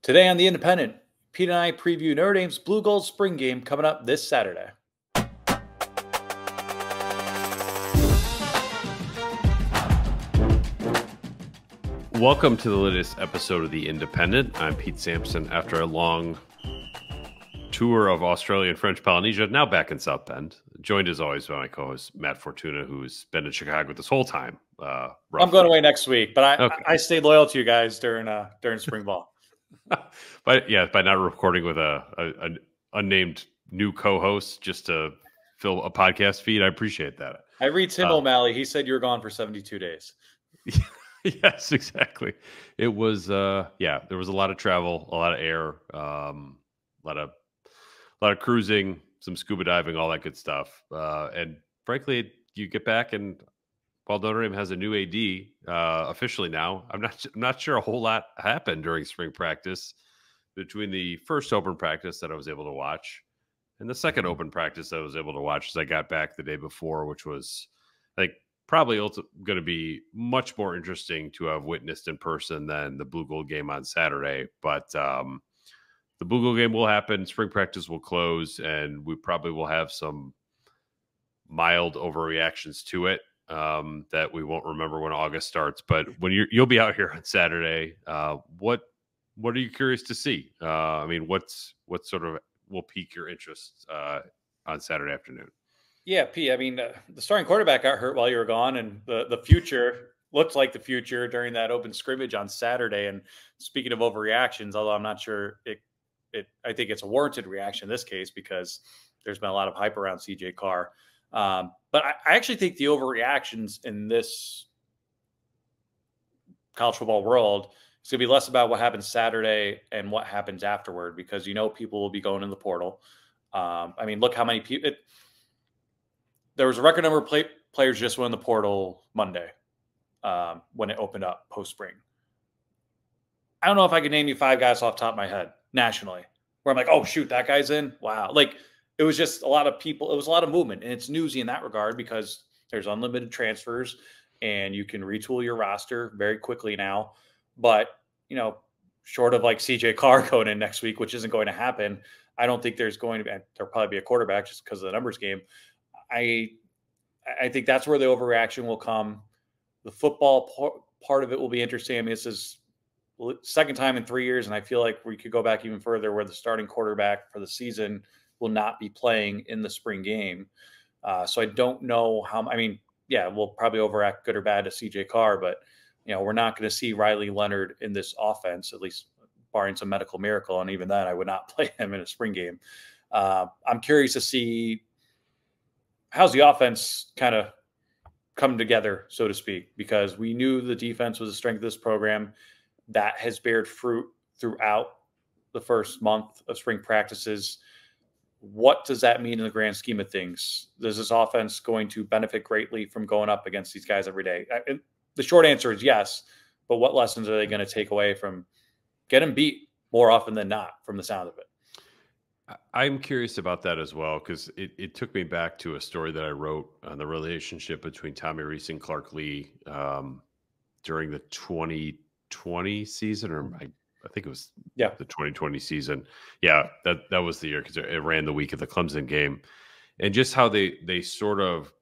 Today on The Independent, Pete and I preview Notre Dame's Blue Gold Spring Game coming up this Saturday. Welcome to the latest episode of The Independent. I'm Pete Sampson. After a long tour of Australia and French Polynesia, now back in South Bend. Joined as always by my co-host Matt Fortuna, who's been in Chicago this whole time. I'm going away next week, but Okay. I stayed loyal to you guys during spring ball. But yeah, by not recording with an unnamed new co-host just to fill a podcast feed, I appreciate that. I read Tim O'Malley. He said you were gone for 72 days. Yes, exactly. It was there was a lot of travel, a lot of air, a lot of cruising, some scuba diving, all that good stuff. And frankly, you get back and while Notre Dame has a new AD officially now, I'm not sure a whole lot happened during spring practice between the first open practice that I was able to watch and the second open practice that I was able to watch as I got back the day before, which was like probably going to be much more interesting to have witnessed in person than the Blue Gold game on Saturday. But the Blue Gold game will happen. Spring practice will close, and we probably will have some mild overreactions to it that we won't remember when August starts. But when you'll be out here on Saturday, what are you curious to see? I mean, what sort of will pique your interest on Saturday afternoon? Yeah, P. I mean, the starting quarterback got hurt while you were gone, and the future looked like the future during that open scrimmage on Saturday. And speaking of overreactions, although I'm not sure I think it's a warranted reaction in this case because there's been a lot of hype around CJ Carr. But I actually think the overreactions in this college football world is going to be less about what happens Saturday and what happens afterward, because people will be going in the portal. I mean, look how many people. There was a record number of players just went in the portal Monday when it opened up post-spring. I don't know if I can name you 5 guys off the top of my head nationally where I'm like, oh, shoot, that guy's in. Wow. Like, it was just a lot of people. It was a lot of movement. And it's newsy in that regard because there's unlimited transfers and you can retool your roster very quickly now. But, short of like CJ Carr going in next week, which isn't going to happen, I don't think there'll probably be a quarterback just because of the numbers game. I think that's where the overreaction will come. The football part of it will be interesting. I mean, this is second time in 3 years, and I feel like we could go back even further where the starting quarterback for the season will not be playing in the spring game. So I don't know how – I mean, yeah, we'll probably overact good or bad to CJ Carr, but, we're not going to see Riley Leonard in this offense, at least barring some medical miracle, and even then I would not play him in a spring game. I'm curious to see – how's the offense kind of come together, so to speak, because we knew the defense was the strength of this program. That has bared fruit throughout the first month of spring practices. What does that mean in the grand scheme of things? Is this offense going to benefit greatly from going up against these guys every day? The short answer is yes, but what lessons are they going to take away from getting beat more often than not from the sound of it? I'm curious about that as well, because it took me back to a story that I wrote on the relationship between Tommy Rees and Clark Lee during the 2020 season, or I think it was the 2020 season. Yeah, that was the year because it ran the week of the Clemson game. And just how they sort of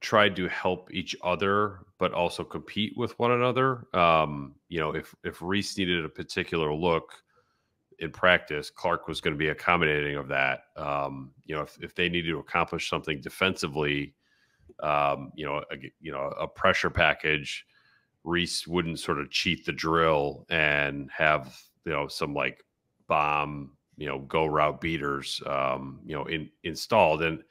tried to help each other, but also compete with one another. If Rees needed a particular look in practice, Clark was going to be accommodating of that. If they needed to accomplish something defensively, a pressure package, Rees wouldn't sort of cheat the drill and have, some like bomb, go route beaters, installed. And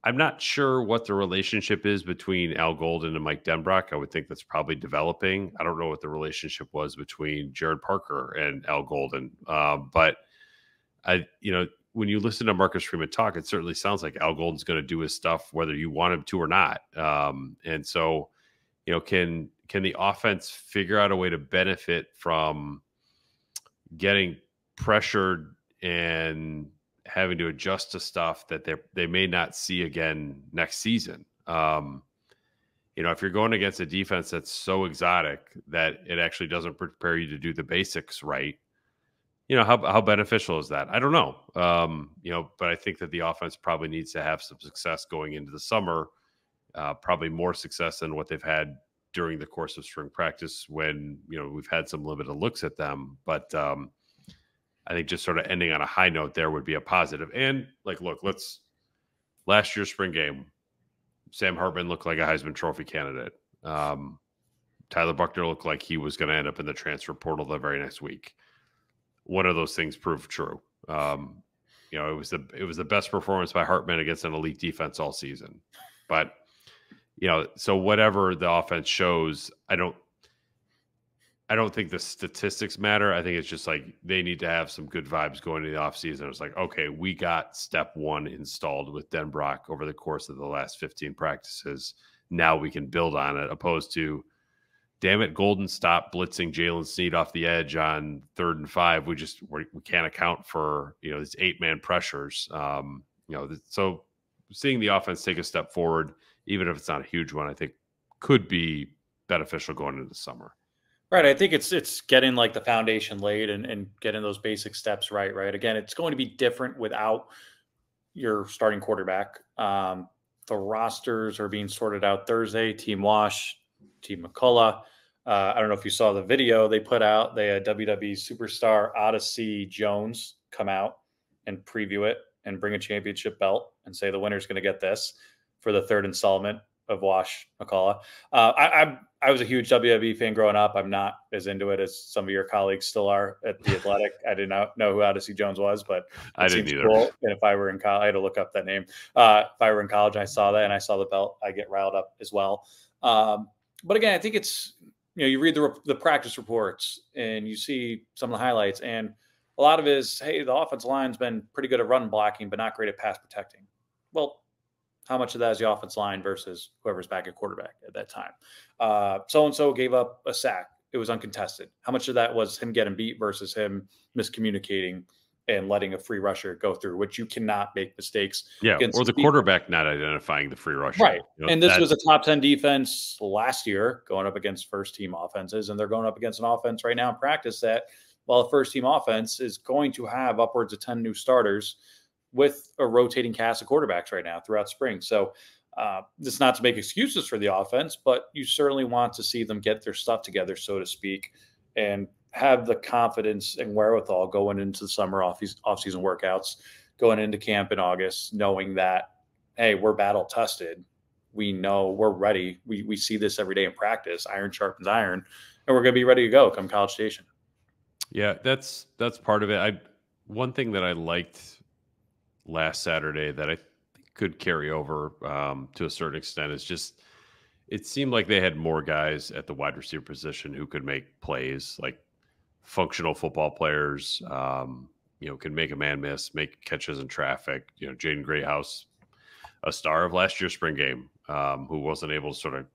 I'm not sure what the relationship is between Al Golden and Mike Denbrock. I would think that's probably developing. I don't know what the relationship was between Jared Parker and Al Golden. But when you listen to Marcus Freeman talk, it certainly sounds like Al Golden's going to do his stuff, whether you want him to or not. And so, can the offense figure out a way to benefit from getting pressured and having to adjust to stuff that they may not see again next season? If you're going against a defense that's so exotic that it actually doesn't prepare you to do the basics right, how beneficial is that? I don't know. But I think that the offense probably needs to have some success going into the summer, probably more success than what they've had during the course of spring practice when, we've had some limited looks at them. But I think just sort of ending on a high note there would be a positive. And look, last year's spring game, Sam Hartman looked like a Heisman Trophy candidate. Tyler Buckner looked like he was going to end up in the transfer portal the very next week. One of those things proved true. It was the best performance by Hartman against an elite defense all season. But so whatever the offense shows, I don't think the statistics matter. I think it's just they need to have some good vibes going into the offseason. It's okay, we got step one installed with Denbrock over the course of the last 15 practices. Now we can build on it, opposed to, damn it, Golden, stop blitzing Jalen Snead off the edge on 3rd and 5. We can't account for, these 8-man pressures. So seeing the offense take a step forward, even if it's not a huge one, I think could be beneficial going into the summer. Right. I think it's getting the foundation laid and getting those basic steps right. Right. Again, it's going to be different without your starting quarterback. The rosters are being sorted out Thursday. Team Wash, Team McCullough. I don't know if you saw the video they put out. They had WWE superstar Odyssey Jones come out and preview it and bring a championship belt and say the winner's going to get this for the 3rd installment of Wash McCullough. I was a huge WWE fan growing up. I'm not as into it as some of your colleagues still are at The Athletic. I did not know who Odyssey Jones was, but I didn't either. Cool. And if I were in college, I had to look up that name. If I were in college and I saw that and I saw the belt, I get riled up as well. But again, I think it's, you read the practice reports and you see some of the highlights, and a lot of it is, hey, the offensive line's been pretty good at run blocking, but not great at pass protecting. Well, how much of that is the offensive line versus whoever's back at quarterback at that time? So-and-so gave up a sack. It was uncontested. How much of that was him getting beat versus him miscommunicating and letting a free rusher go through, which you cannot make mistakes. Yeah, or the quarterback not identifying the free rusher. Right. And this was a top 10 defense last year going up against first-team offenses, and they're going up against an offense right now in practice that, while a first-team offense is going to have upwards of 10 new starters with a rotating cast of quarterbacks right now throughout spring. So it's not to make excuses for the offense, but you certainly want to see them get their stuff together, so to speak, and have the confidence and wherewithal going into the summer off-season workouts, going into camp in August, knowing that, hey, we're battle tested. We know we're ready. We see this every day in practice. Iron sharpens iron, and we're going to be ready to go come College Station. Yeah, that's part of it. One thing that I liked last Saturday that I think could carry over to a certain extent is just, it seemed like they had more guys at the wide receiver position who could make plays, like functional football players, can make a man miss, make catches in traffic. Jaden Greathouse, a star of last year's spring game, who wasn't able to sort of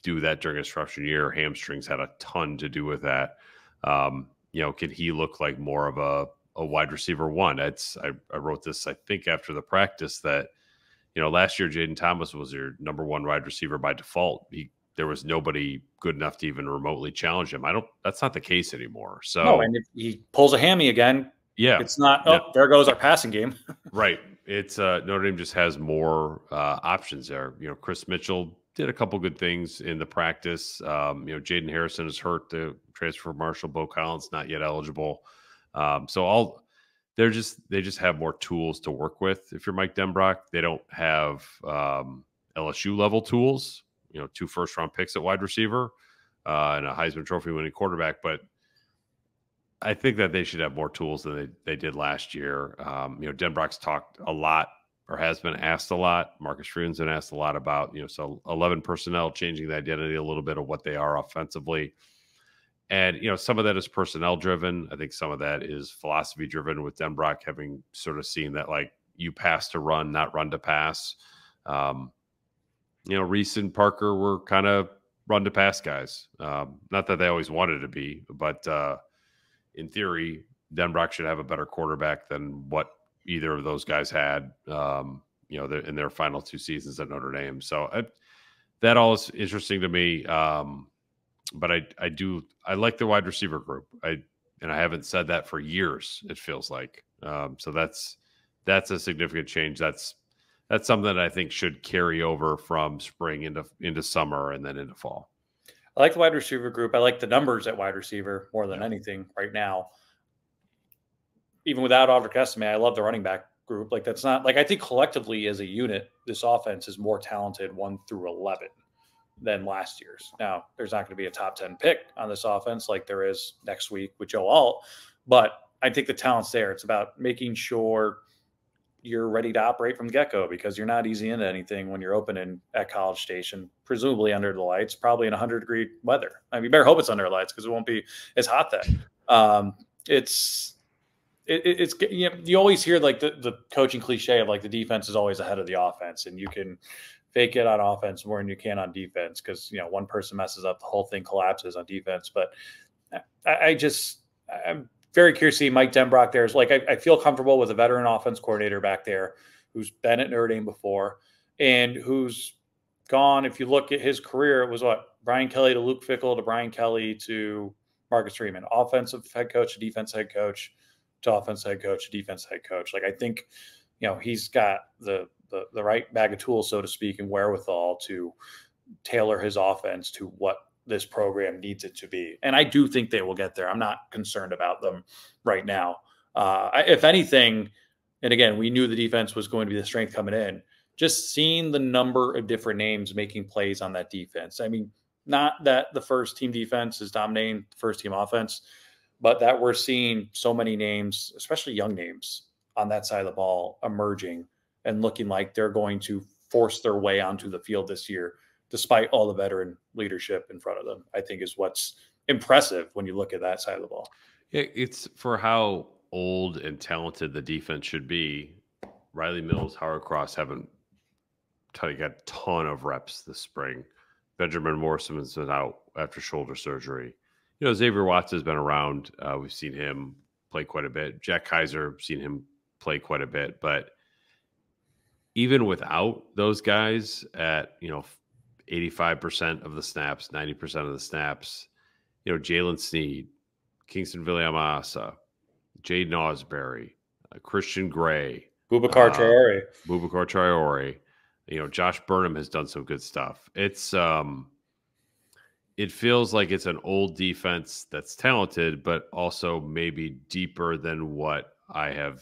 do that during his freshman year. Hamstrings had a ton to do with that. Can he look like more of a wide receiver one? I wrote this, I think, after the practice that, last year Jaden Thomas was your number one wide receiver by default. There was nobody good enough to even remotely challenge him. That's not the case anymore. So no, and if he pulls a hammy again, yeah, it's not, there goes our passing game. Right. It's Notre Dame just has more options there. Chris Mitchell did a couple good things in the practice. Jaden Harrison is hurt, the transfer from Marshall. Bo Collins not yet eligible. They just have more tools to work with. If you're Mike Denbrock, they don't have LSU level tools. 2 first-round picks at wide receiver and a Heisman Trophy winning quarterback. But I think that they should have more tools than they did last year. Denbrock's talked a lot, or has been asked a lot. Marcus Freeman's been asked a lot about, so 11 personnel, changing the identity a little bit of what they are offensively. And, some of that is personnel driven. I think some of that is philosophy driven, with Denbrock having sort of seen that, you pass to run, not run to pass. Reese and Parker were kind of run to pass guys. Not that they always wanted to be, but in theory, Denbrock should have a better quarterback than what either of those guys had, in their final 2 seasons at Notre Dame. So that all is interesting to me. But I like the wide receiver group. And I haven't said that for years, it feels like. So that's a significant change. That's something that I think should carry over from spring into summer and then into fall. I like the wide receiver group. I like the numbers at wide receiver more than Yeah. anything right now. Even without Audric Estime, I love the running back group. Like that's not like I think collectively as a unit, this offense is more talented 1 through 11 than last year's. Now, there's not going to be a top 10 pick on this offense like there is next week with Joe Alt, but I think the talent's there. It's about making sure you're ready to operate from the get-go because you're not easy into anything when you're opening at College Station, presumably under the lights, probably in 100-degree weather. I mean, you better hope it's under the lights because it won't be as hot then. It's you know, you always hear like the coaching cliche of like the defense is always ahead of the offense, and you can fake it on offense more than you can on defense because you know one person messes up, the whole thing collapses on defense. But I'm very curious to see Mike Denbrock there. Like I feel comfortable with a veteran offense coordinator back there who's been at Notre Dame before and who's gone. If you look at his career, it was what Brian Kelly to Luke Fickell to Brian Kelly to Marcus Freeman, offensive head coach to defensive head coach to offensive head coach to defensive head coach. Like I think, you know, he's got the right bag of tools, so to speak, and wherewithal to tailor his offense to what this program needs it to be. And I do think they will get there. I'm not concerned about them right now. If anything, and again, we knew the defense was going to be the strength coming in, just seeing the number of different names making plays on that defense. I mean, not that the first team defense is dominating the first team offense, but that we're seeing so many names, especially young names on that side of the ball emerging and looking like they're going to force their way onto the field this year, despite all the veteran leadership in front of them, I think is what's impressive when you look at that side of the ball. It's for how old and talented the defense should be. Riley Mills, Howard Cross haven't got a ton of reps this spring. Benjamin Morrison has been out after shoulder surgery. You know, Xavier Watts has been around. We've seen him play quite a bit. Jack Kaiser, seen him play quite a bit. But even without those guys at, you know, 85% of the snaps, 90% of the snaps, you know, Jalen Sneed, Kingston Viliamasa, Jaden Osbury, Christian Gray, Boubacar Traore. You know, Josh Burnham has done some good stuff. It feels like it's an old defense that's talented, but also maybe deeper than what I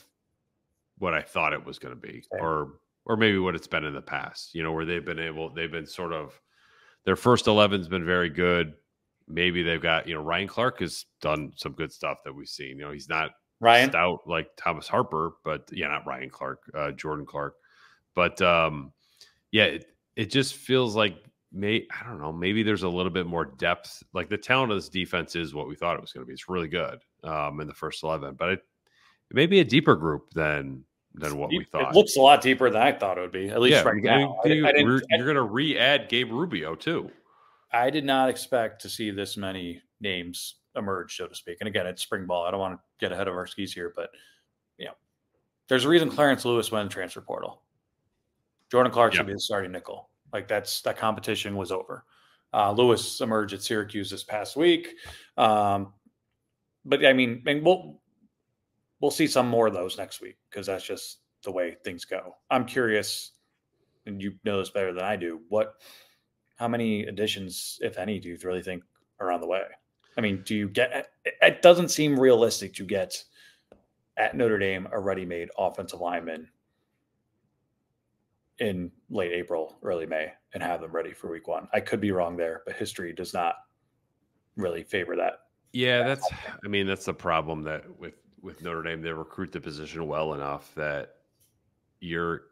thought it was going to be, or maybe what it's been in the past, you know, where they've been sort of, their first 11's been very good. Maybe they've got, you know, Ryan Clark has done some good stuff that we've seen. You know, he's not stout like Thomas Harper, but not Ryan Clark, Jordan Clark. But it just feels like, I don't know, maybe there's a little bit more depth. Like the talent of this defense is what we thought it was going to be. It's really good in the first 11, but it may be a deeper group than what we thought. It looks a lot deeper than I thought it would be, at least right now. You're going to re-add Gabe Rubio too. I did not expect to see this many names emerge, so to speak. And again, it's spring ball. I don't want to get ahead of our skis here, but you know, there's a reason Clarence Lewis went in the transfer portal. Jordan Clark should be the starting nickel. Like that competition was over. Lewis emerged at Syracuse this past week. But I mean, and we'll see some more of those next week because that's just the way things go. I'm curious, and you know this better than I do, how many additions, if any, do you really think are on the way? I mean, it doesn't seem realistic to get at Notre Dame a ready-made offensive lineman in late April, early May, and have them ready for week 1. I could be wrong there, but history does not really favor that. Yeah, that's the problem that with Notre Dame, they recruit the position well enough that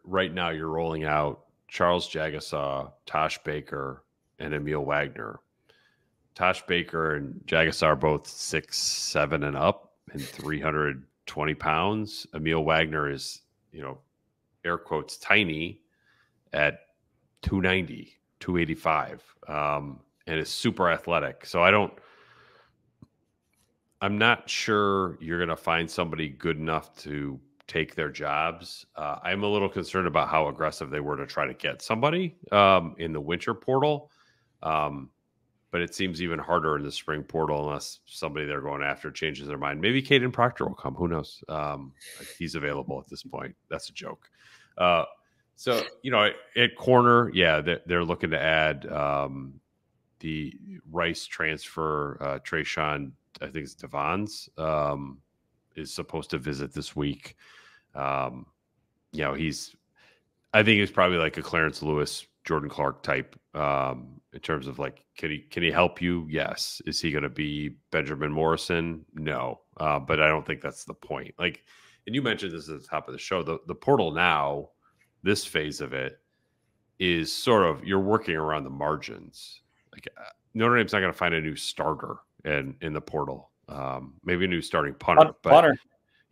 right now you're rolling out Charles Jagasaw, Tosh Baker, and Emil Wagner. Tosh Baker and Jagasaw are both 6'7" and up and 320 pounds. Emil Wagner is, you know, air quotes, tiny at 290, 285, and is super athletic. So I'm not sure you're going to find somebody good enough to take their jobs. I'm a little concerned about how aggressive they were to try to get somebody in the winter portal. but it seems even harder in the spring portal unless somebody they're going after changes their mind. Maybe Caden Proctor will come. Who knows? He's available at this point. That's a joke. So, at corner, yeah, they're looking to add the Rice transfer, Trayshawn, I think it's Devons, is supposed to visit this week. I think he's probably like a Clarence Lewis, Jordan Clark type in terms of like, can he help you? Yes. Is he going to be Benjamin Morrison? No. But I don't think that's the point. Like, and you mentioned this at the top of the show, the portal now, this phase of it is sort of, you're working around the margins. Like Notre Dame's not going to find a new starter in the portal. Maybe a new starting punter, but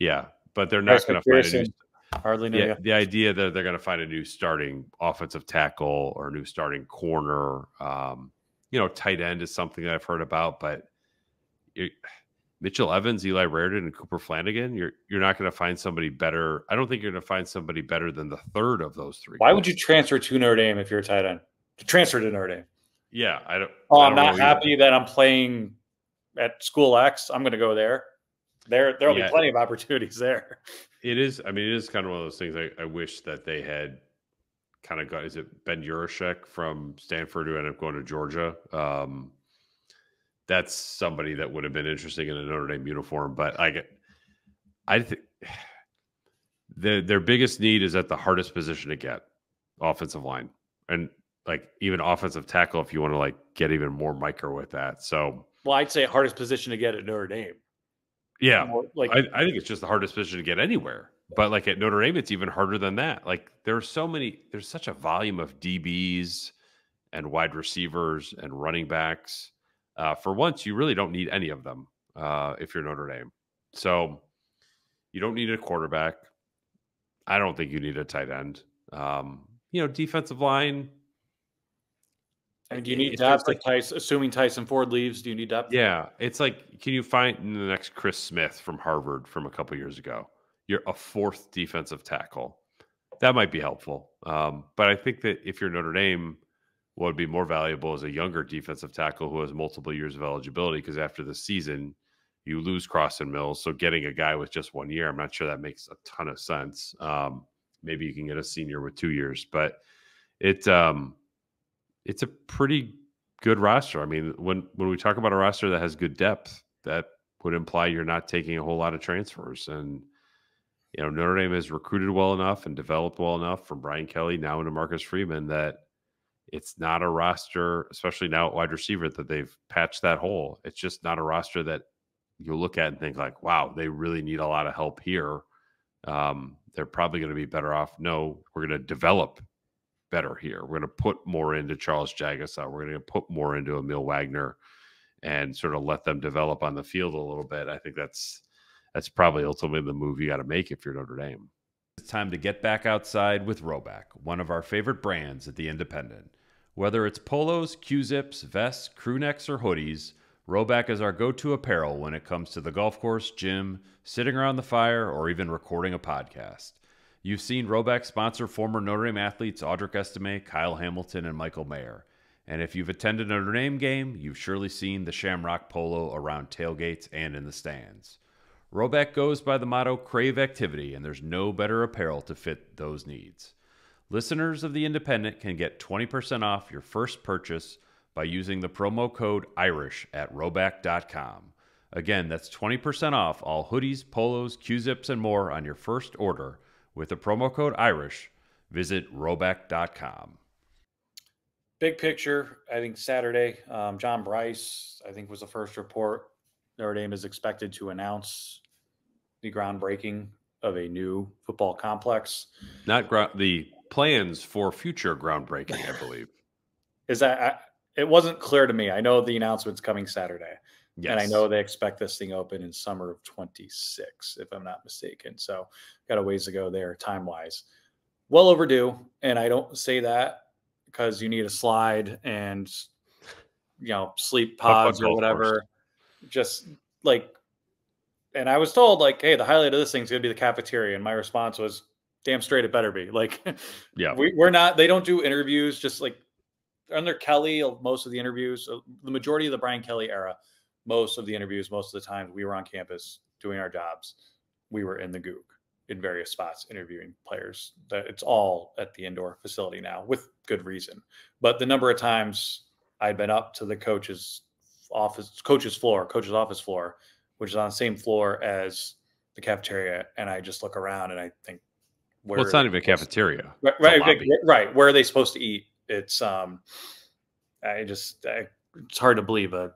yeah, but they're not going to find a new. Hardly knew. The idea that they're going to find a new starting offensive tackle or a new starting corner, tight end is something that I've heard about, but Mitchell Evans, Eli Raridan, and Cooper Flanagan, you're not going to find somebody better. I don't think you're going to find somebody better than the third of those three. Why would you transfer to Notre Dame if you're a tight end? To transfer to Notre Dame. Yeah, I'm not happy that I'm playing at school X. I'm going to go there. There'll be plenty of opportunities there. It is. I mean, it is kind of one of those things. I wish that they had kind of got. Is it Ben Urashek from Stanford who ended up going to Georgia? That's somebody that would have been interesting in a Notre Dame uniform. But I think their biggest need is at the hardest position to get, offensive line, and like even offensive tackle if you want to like get even more micro with that. So, well, I'd say hardest position to get at Notre Dame. Yeah, I think it's just the hardest position to get anywhere. But like at Notre Dame, it's even harder than that. Like there's such a volume of DBs and wide receivers and running backs. For once, you really don't need any of them if you're Notre Dame. So you don't need a quarterback. I don't think you need a tight end. Defensive line. And do you need depth? Like assuming Tyson Ford leaves, do you need depth? Yeah, it's like, can you find the next Chris Smith from Harvard from a couple years ago? You're a fourth defensive tackle. That might be helpful. But I think that if you're Notre Dame, what would be more valuable is a younger defensive tackle who has multiple years of eligibility, because after the season, you lose Cross and Mills. So getting a guy with just 1 year, I'm not sure that makes a ton of sense. Maybe you can get a senior with 2 years, but it's a pretty good roster. I mean, when we talk about a roster that has good depth, that would imply you're not taking a whole lot of transfers. And, Notre Dame has recruited well enough and developed well enough from Brian Kelly now into Marcus Freeman that it's not a roster, especially now at wide receiver, that they've patched that hole. It's just not a roster that you'll look at and think like, wow, they really need a lot of help here. They're probably going to be better off. No, we're going to develop better here. We're going to put more into Charles Jagusah. We're going to put more into Emil Wagner and sort of let them develop on the field a little bit. I think that's probably ultimately the move you got to make if you're Notre Dame. It's time to get back outside with Roback, one of our favorite brands at the Independent. Whether it's polos, Q-zips, vests, crew necks, or hoodies, Roback is our go-to apparel when it comes to the golf course, gym, sitting around the fire, or even recording a podcast. You've seen Roback sponsor former Notre Dame athletes Audric Estime, Kyle Hamilton, and Michael Mayer. And if you've attended a Notre Dame game, you've surely seen the Shamrock Polo around tailgates and in the stands. Roback goes by the motto, crave activity, and there's no better apparel to fit those needs. Listeners of The Independent can get 20% off your first purchase by using the promo code IRISH at roback.com. Again, that's 20% off all hoodies, polos, Q-zips, and more on your first order with the promo code IRISH. Visit roback.com. Big picture, I think Saturday, John Bryce, I think was the first report. Notre Dame is expected to announce the groundbreaking of a new football complex. Not the plans for future groundbreaking, I believe. It wasn't clear to me. I know the announcement's coming Saturday. Yes. And I know they expect this thing open in summer of 26, if I'm not mistaken. So got a ways to go there time-wise. Well overdue. And I don't say that because you need a slide and, sleep pods or whatever. Just like, and I was told like, hey, the highlight of this thing is going to be the cafeteria. And my response was, damn straight, it better be. Like, yeah, we're not, they don't do interviews just like under Kelly, most of the interviews, the majority of the Brian Kelly era, most of the interviews, most of the time we were on campus doing our jobs. We were in the Goog in various spots interviewing players. It's all at the indoor facility now with good reason. But the number of times I'd been up to the coach's office floor, which is on the same floor as the cafeteria, and I just look around and I think, well, it's not even a cafeteria. Right. Where are they supposed to eat? It's it's hard to believe a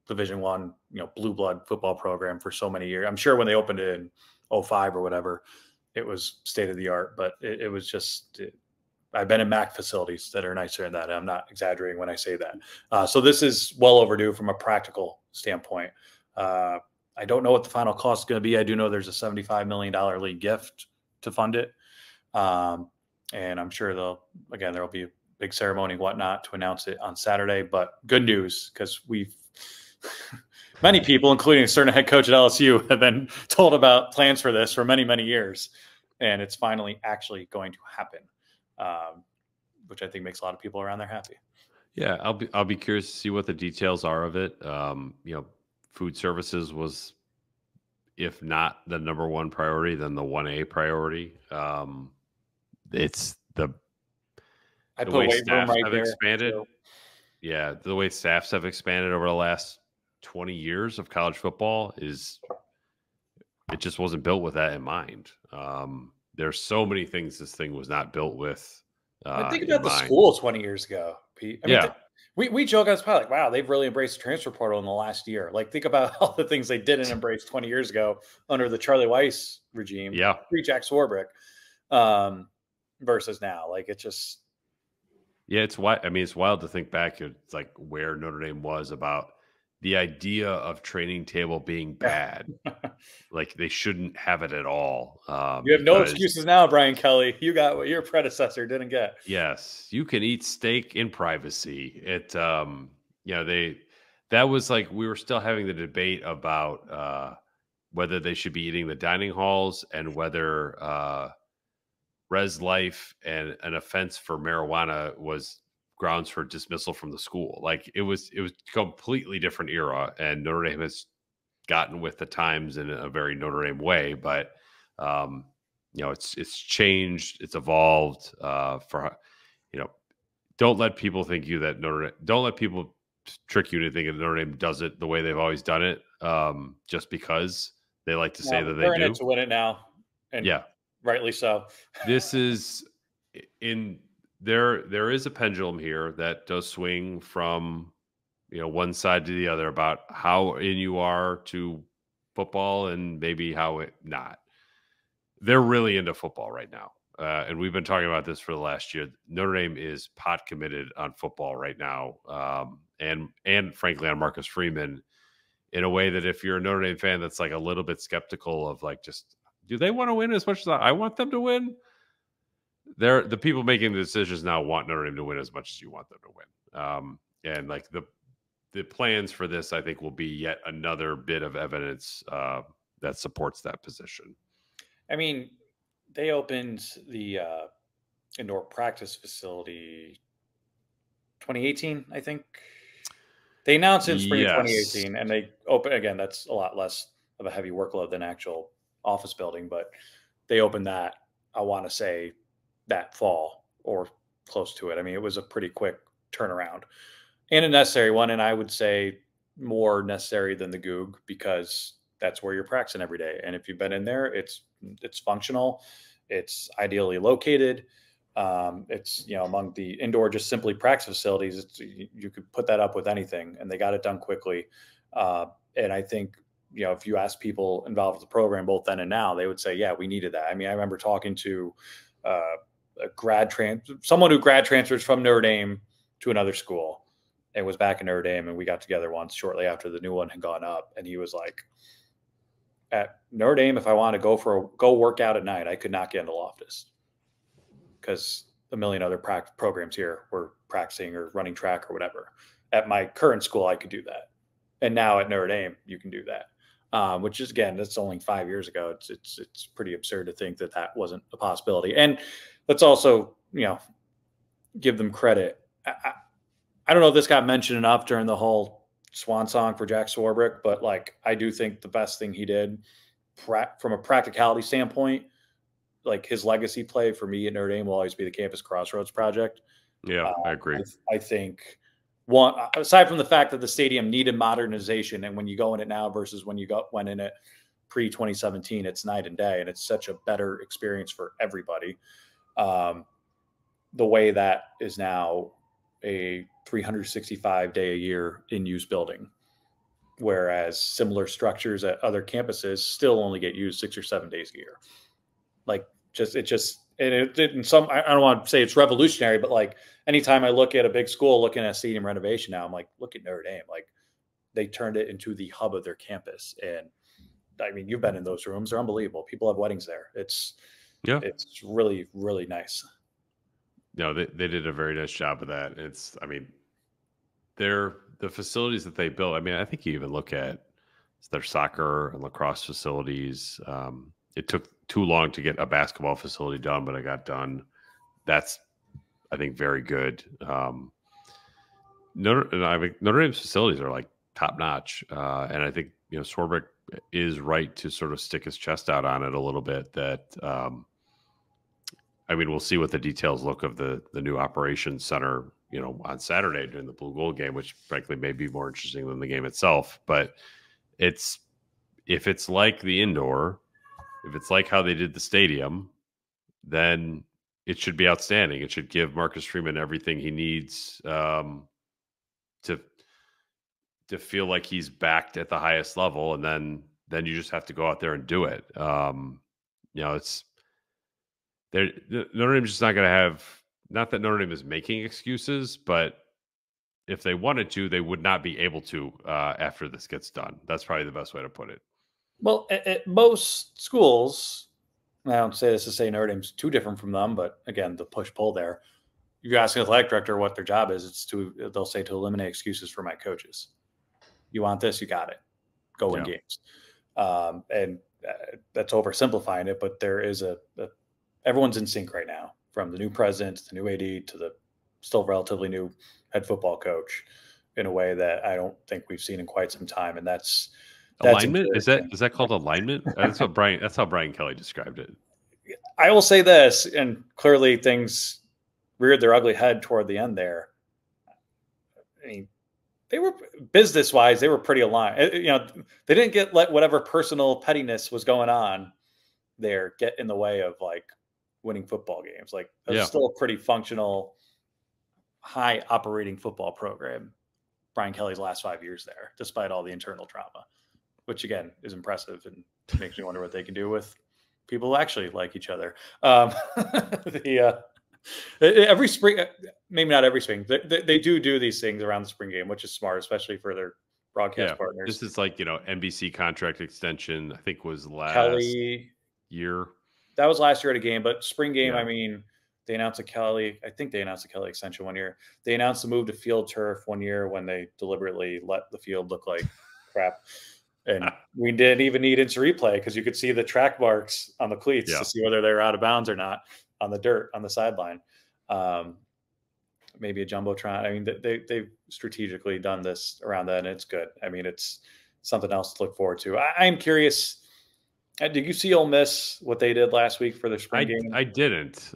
Division I, blue blood football program for so many years. I'm sure when they opened it in 2005 or whatever, it was state of the art, but it was just. I've been in MAC facilities that are nicer than that. I'm not exaggerating when I say that. So this is well overdue from a practical standpoint. I don't know what the final cost is going to be. I do know there's a $75 million league gift to fund it. And I'm sure there'll be a big ceremony and whatnot to announce it on Saturday, but good news, because many people, including a certain head coach at LSU, have been told about plans for this for many, many years. And it's finally actually going to happen, which I think makes a lot of people around there happy. Yeah. I'll be curious to see what the details are of it. Food services was, if not the number one priority, then the 1A priority. It's the way staffs have expanded. So. Yeah, the way staffs have expanded over the last 20 years of college football it just wasn't built with that in mind. There's so many things this thing was not built with. Think about the school 20 years ago, Pete. We joke, I was probably like, wow, they've really embraced the transfer portal in the last year. Like, think about all the things they didn't embrace 20 years ago under the Charlie Weiss regime, pre-Jack Swarbrick, versus now. Like, it's just. Yeah, it's wild to think back at like where Notre Dame was about the idea of training table being bad. Like, they shouldn't have it at all. You have no excuses now, Brian Kelly. You got what your predecessor didn't get. Yes, you can eat steak in privacy. That was like, we were still having the debate about whether they should be eating the dining halls and whether res life and an offense for marijuana was grounds for dismissal from the school. Like, it was completely different era, and Notre Dame has gotten with the times in a very Notre Dame way, but it's changed, it's evolved. Don't let people think don't let people trick you into thinking that Notre Dame does it the way they've always done it, just because they like to say that they do. To win it now, and rightly so. This is there is a pendulum here that does swing from one side to the other about how in you are to football and maybe how it not. They're really into football right now. And we've been talking about this for the last year. Notre Dame is pot committed on football right now. And frankly on Marcus Freeman, in a way that if you're a Notre Dame fan that's like a little bit skeptical of like, just, do they want to win as much as I want them to win? The people making the decisions now want Notre Dame to win as much as you want them to win. And like the plans for this, I think, will be yet another bit of evidence that supports that position. I mean, they opened the indoor practice facility 2018, I think. They announced in spring of 2018, and they open again. That's a lot less of a heavy workload than actual office building, but they opened that, I want to say, that fall or close to it. I mean, it was a pretty quick turnaround and a necessary one. And I would say more necessary than the Goog, because that's where you're practicing every day. And if you've been in there, it's functional. It's ideally located. It's, among the indoor, just simply practice facilities, you could put that up with anything, and they got it done quickly. And I think, if you ask people involved with the program, both then and now, they would say, yeah, we needed that. I mean, I remember talking to someone who grad transfers from Notre Dame to another school and was back in Notre Dame. And we got together once shortly after the new one had gone up. And he was like, at Notre Dame, if I want to go work out at night, I could not get into Loftus because a million other programs here were practicing or running track or whatever. At my current school, I could do that. And now at Notre Dame, you can do that. Which is, again, that's only 5 years ago. It's pretty absurd to think that wasn't a possibility. And let's also, give them credit. I don't know if this got mentioned enough during the whole swan song for Jack Swarbrick, but like I do think the best thing he did from a practicality standpoint, like his legacy play for me at Notre Dame will always be the Campus Crossroads project. Yeah, I agree. I think one, aside from the fact that the stadium needed modernization, and when you go in it now versus when you went in it pre-2017, it's night and day, and it's such a better experience for everybody. The way that is now a 365-day a year in use building, whereas similar structures at other campuses still only get used 6 or 7 days a year. Like it in some, I don't want to say it's revolutionary, but like anytime I look at a big school looking at stadium renovation now, I'm like, look at Notre Dame. Like they turned it into the hub of their campus. And I mean, you've been in those rooms. They're unbelievable. People have weddings there. It's really, really nice. No, they did a very nice job of that. I mean, the facilities that they built. I mean, I think you even look at their soccer and lacrosse facilities. It took too long to get a basketball facility done, but it got done. That's, I think, very good. Notre Dame's facilities are like top notch, and I think Swarbrick is right to sort of stick his chest out on it a little bit. That I mean, we'll see what the details look of the new operations center, on Saturday during the Blue Gold game, which frankly may be more interesting than the game itself. But if it's like the indoor, if it's like how they did the stadium, then it should be outstanding. It should give Marcus Freeman everything he needs to feel like he's backed at the highest level, and then you just have to go out there and do it. It's Notre Dame's just not going to have. Not that Notre Dame is making excuses, but if they wanted to, they would not be able to after this gets done. That's probably the best way to put it. Well, at most schools, I don't say this to say Notre Dame's too different from them, but again, the push-pull there. You ask an athletic director what their job is, they'll say to eliminate excuses for my coaches. You want this, you got it. Go win games. And that's oversimplifying it, but there is everyone's in sync right now, from the new president to the new AD to the still relatively new head football coach, in a way that I don't think we've seen in quite some time. And that's alignment. Is that called alignment? That's how Brian Kelly described it. I will say this, and clearly things reared their ugly head toward the end there. I mean, they were business-wise, they were pretty aligned. They didn't let whatever personal pettiness was going on there get in the way of like winning football games. Like it's still a pretty functional, high operating football program. Brian Kelly's last 5 years there, despite all the internal drama, which again is impressive and makes me wonder what they can do with people who actually like each other. Every spring, maybe not every spring, they do these things around the spring game, which is smart, especially for their broadcast partners. This is like, NBC contract extension, I think was last year. That was last year at a game, but spring game, I mean, they announced I think they announced a Kelly extension one year. They announced the move to field turf one year when they deliberately let the field look like crap. And we didn't even need instant replay because you could see the track marks on the cleats to see whether they're out of bounds or not on the dirt on the sideline. Maybe a jumbotron. I mean, they've strategically done this around that, and it's good. I mean, it's something else to look forward to. I'm curious. Did you see Ole Miss, what they did last week for their spring game? I didn't.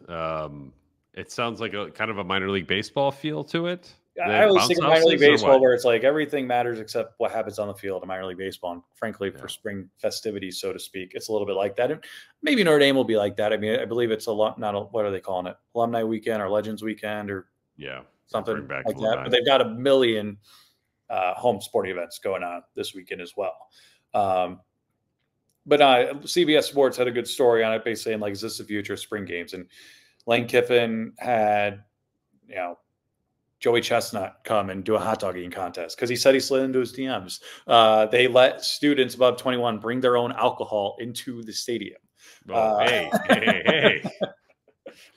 It sounds like a kind of a minor league baseball feel to it. I always think of minor league baseball where it's like everything matters except what happens on the field in minor league baseball. And frankly, for spring festivities, so to speak, it's a little bit like that. And maybe Notre Dame will be like that. I mean, I believe it's what are they calling it? Alumni weekend or Legends weekend or something like that. But they've got a million home sporting events going on this weekend as well. But CBS Sports had a good story on it, basically saying, like, is this the future of spring games? And Lane Kiffin had, Joey Chestnut come and do a hot dog eating contest because he said he slid into his DMs. They let students above 21 bring their own alcohol into the stadium. Hey.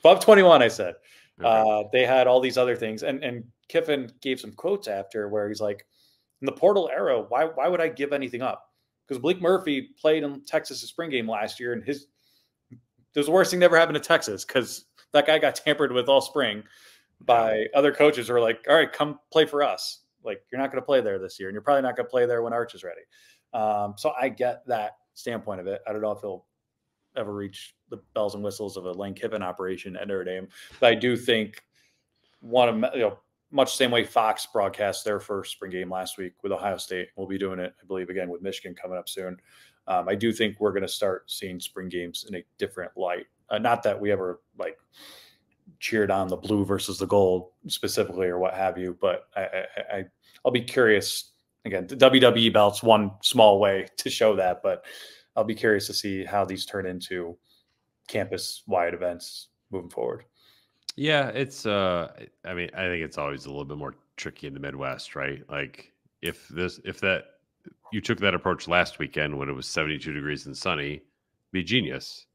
Above 21, I said. Okay. They had all these other things. And Kiffin gave some quotes after where he's like, in the portal era, why would I give anything up? Because Blake Murphy played in Texas' spring game last year, and there's the worst thing that ever happened to Texas because that guy got tampered with all spring. by other coaches who are like, all right, come play for us. Like, you're not going to play there this year, and you're probably not going to play there when Arch is ready. So I get that standpoint of it. I don't know if he'll ever reach the bells and whistles of a Lane Kiffin operation at Notre Dame, but I do think much the same way Fox broadcast their first spring game last week with Ohio State. We'll be doing it, I believe, again with Michigan coming up soon. I do think we're going to start seeing spring games in a different light. Not that we ever like cheered on the blue versus the gold specifically or what have you, but I'll be curious. Again, the WWE belt's one small way to show that, but I'll be curious to see how these turn into campus-wide events moving forward. Yeah, it's I mean, I think it's always a little bit more tricky in the Midwest, right? Like if you took that approach last weekend when it was 72 degrees and sunny, be genius.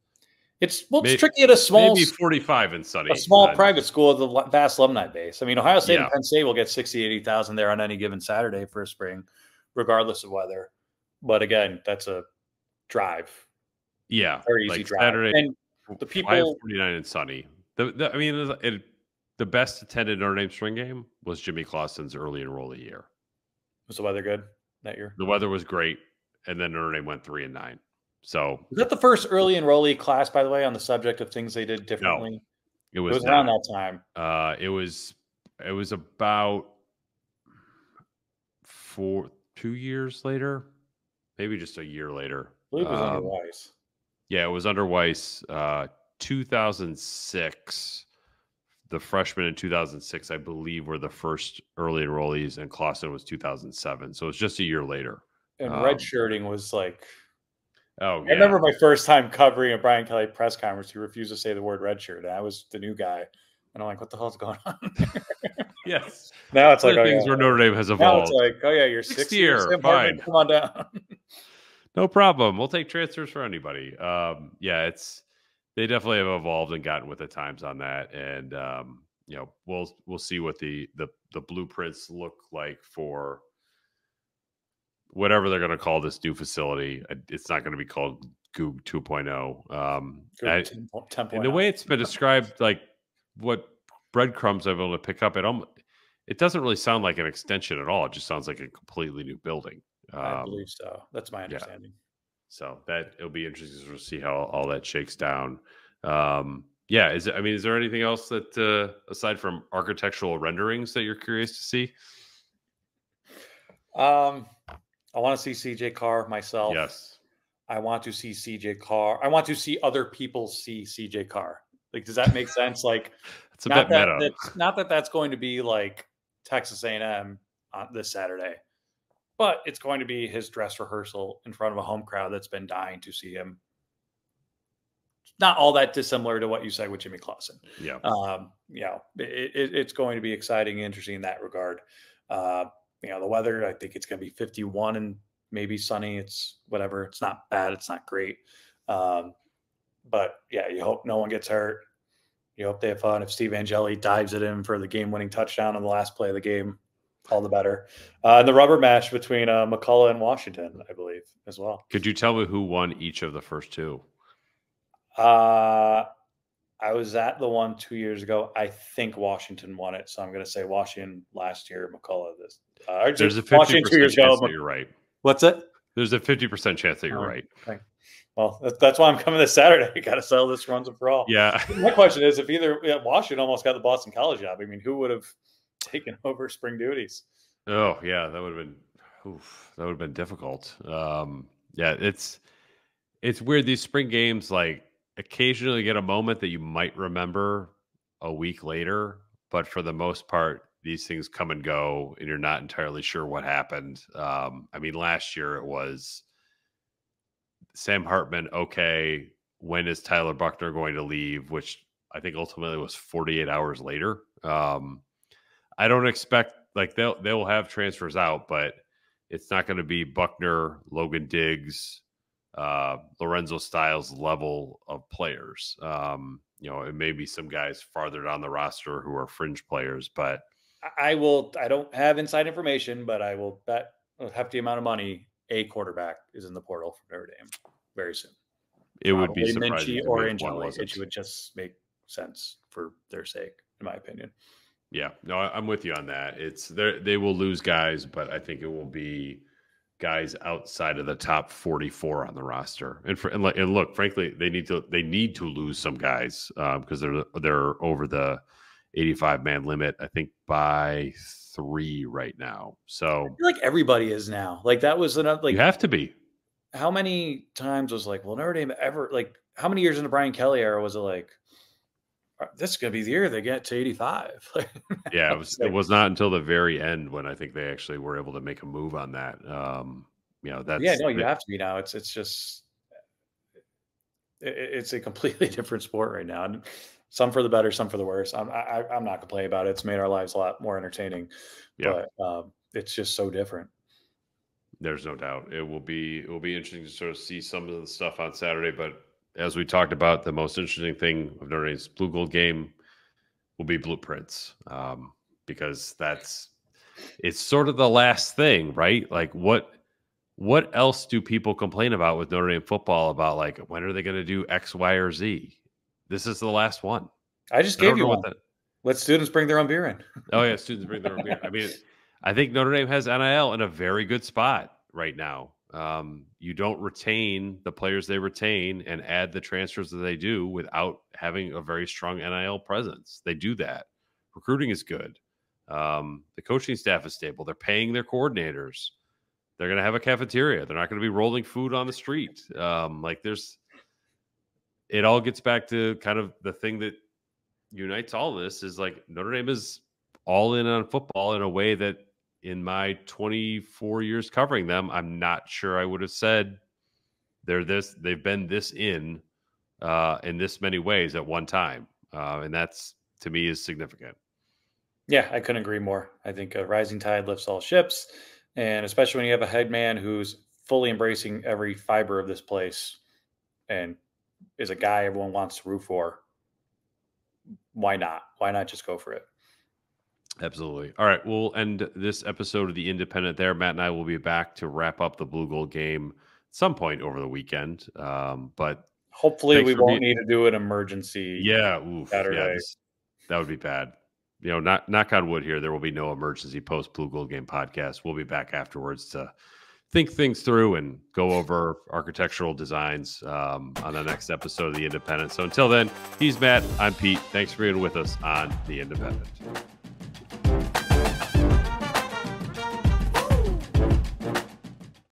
It's tricky at a small, maybe 45 and sunny, a small private school with a vast alumni base. I mean, Ohio State and Penn State will get 60, 80,000 there on any given Saturday for a spring, regardless of weather. But again, that's a drive. Yeah, very easy like drive. Saturday, and the people 5:49 and sunny. The best attended Notre Dame spring game was Jimmy Clausen's early enrollee year. Was the weather good that year? The weather was great, and then Notre Dame went 3-9. So was that the first early enrollee class, by the way, on the subject of things they did differently? No, it was around that time. It was about 2 years later, maybe just a year later. I believe it was under Weiss. Yeah, it was under Weiss. 2006. The freshmen in 2006, I believe, were the first early enrollees, and Clausen was 2007. So it's just a year later. And redshirting was like, oh, yeah. I remember my first time covering a Brian Kelly press conference. He refused to say the word redshirt, and I was the new guy. And I'm like, what the hell's going on? Yes. Now it's like things where Notre Dame has evolved. Now it's like, oh yeah, you're 6 years. Fine. Come on down. No problem. We'll take transfers for anybody. They definitely have evolved and gotten with the times on that, and we'll see what the blueprints look like for whatever they're going to call this new facility. It's not going to be called Goog 2.0. And the way it's been described, like what breadcrumbs I've been able to pick up, it doesn't really sound like an extension at all. It just sounds like a completely new building. I believe so. That's my understanding. Yeah. So that it'll be interesting to see how all that shakes down. Is there anything else that aside from architectural renderings that you're curious to see? I want to see CJ Carr myself. Yes. I want to see CJ Carr. I want to see other people see CJ Carr. Like, does that make sense? Like, it's a bit meta. Not that that's going to be like Texas A&M on this Saturday. But it's going to be his dress rehearsal in front of a home crowd that's been dying to see him. Not all that dissimilar to what you said with Jimmy Clausen. Yeah. It's going to be exciting and interesting in that regard. The weather, I think it's going to be 51 and maybe sunny. It's whatever. It's not bad. It's not great. But yeah, you hope no one gets hurt. You hope they have fun. If Steve Angeli dives it in for the game-winning touchdown on the last play of the game, all the better. And the rubber match between McCullough and Washington, I believe, as well. Could you tell me who won each of the first two? I was at the one 2 years ago. I think Washington won it, so I'm going to say Washington last year, McCullough this. There's a 50% chance that you're right. What's it? There's a 50% chance that you're right. Okay. Well, that's why I'm coming this Saturday. You got to settle this once and for all. Yeah. My question is, if Washington almost got the Boston College job, I mean, who would have taken over spring duties? Oh yeah, that would have been difficult. It's weird. These spring games, like, occasionally get a moment that you might remember a week later, but for the most part, these things come and go, and you're not entirely sure what happened. Last year it was Sam Hartman. Okay, when is Tyler Buckner going to leave? Which I think ultimately was 48 hours later. I don't expect, like, they will have transfers out, but it's not going to be Buckner, Logan Diggs, Lorenzo Styles level of players. It may be some guys farther down the roster who are fringe players, but I don't have inside information, but I will bet a hefty amount of money a quarterback is in the portal for Notre Dame very soon. It would be surprising or Angeli. It would just make sense for their sake, in my opinion. Yeah, no, I'm with you on that. They will lose guys, but I think it will be guys outside of the top 44 on the roster. And look, frankly, they need to lose some guys because they're over the 85 man limit, I think, by 3 right now. So I feel like everybody is now. Like that was another you have to be. how many times was like, well, Notre Dame ever like how many years in the Brian Kelly era was it like this is gonna be the year they get to 85? Yeah, It's it like, was not until the very end when I think they actually were able to make a move on that. yeah, no, you have to be now. It's just it's a completely different sport right now. And some for the better, some for the worse. I'm not complaining about it. It's made our lives a lot more entertaining, yeah. but it's just so different. There's no doubt it will be interesting to sort of see some of the stuff on Saturday. But as we talked about, the most interesting thing of Notre Dame's Blue Gold game will be blueprints, because it's sort of the last thing, right? Like what else do people complain about with Notre Dame football about like when are they going to do X, Y, or Z? This is the last one. I just I don't gave you know one. Let students bring their own beer in. Oh yeah, students bring their own beer. I mean, I think Notre Dame has NIL in a very good spot right now. You don't retain the players they retain and add the transfers that they do without having a very strong NIL presence. They do that. Recruiting is good. The coaching staff is stable. They're paying their coordinators. They're going to have a cafeteria. They're not going to be rolling food on the street. It all gets back to kind of the thing that unites all this is like Notre Dame is all in on football in a way that in my 24 years covering them, I'm not sure I would have said they've been this in this many ways at one time. And that's, to me, is significant. Yeah, I couldn't agree more. I think a rising tide lifts all ships. And especially when you have a head man who's fully embracing every fiber of this place and is a guy everyone wants to root for. Why not? Why not just go for it? Absolutely. All right. We'll end this episode of The Independent there. Matt and I will be back to wrap up the Blue Gold game at some point over the weekend. But hopefully we won't need to do an emergency. Yeah. Oof, Saturday. Yeah, that would be bad. You know, knock on wood here. There will be no emergency post Blue Gold game podcast. We'll be back afterwards to think things through and go over architectural designs on the next episode of The Independent. So until then, he's Matt. I'm Pete. Thanks for being with us on The Independent.